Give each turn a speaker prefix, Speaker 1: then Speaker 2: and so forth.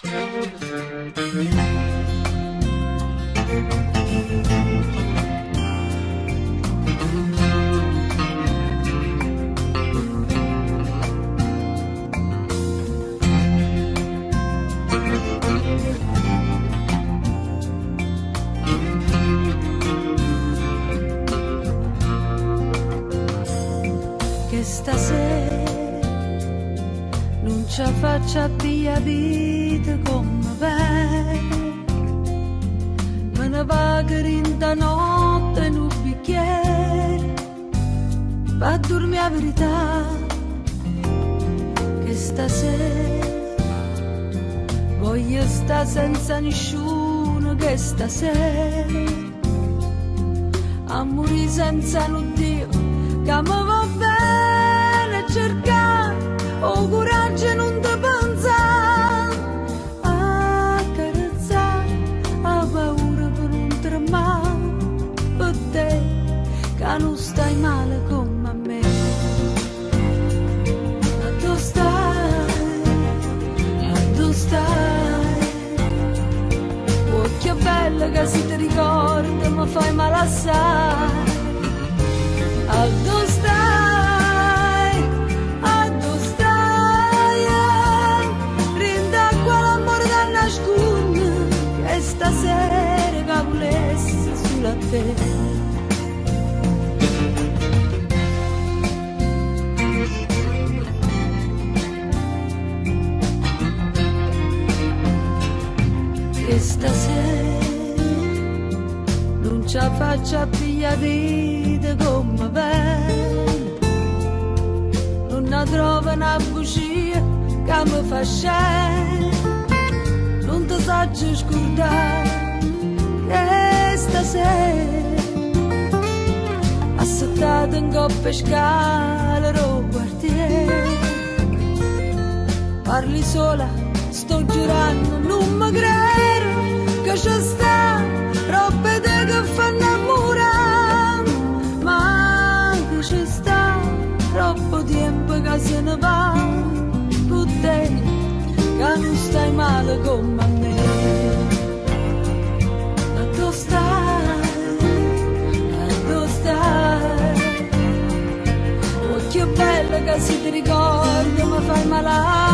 Speaker 1: Che stasera non ci faccia via vita come me, me ne vagare in da notte in un bicchiere, va a dormire la verità. Che stasera voglio stare senza nessuno, che stasera a morire senza un Dio che mi va bene cercare o coraggio non ti pensare a carezzare a paura per non tremare per te che non stai male come me. A tu stai occhio bello che se ti ricorda mi fai male assai. A tu stai, rinda quell'amore da nascondere che stasera che volesse sulla te. Che stasera non ci faccia via vita come bene, non ne trova una bugia che mi fa scendere, non ti saggio scordare che stasera assettata in coppia scala o quartiere, parli sola, sto girando, non mi credo che c'è sta roba te che fa innamorare, ma che c'è sta troppo tempo che se ne va, per te che non stai male come me. A tu stai, occhio bello che si ti ricorda mi fai male.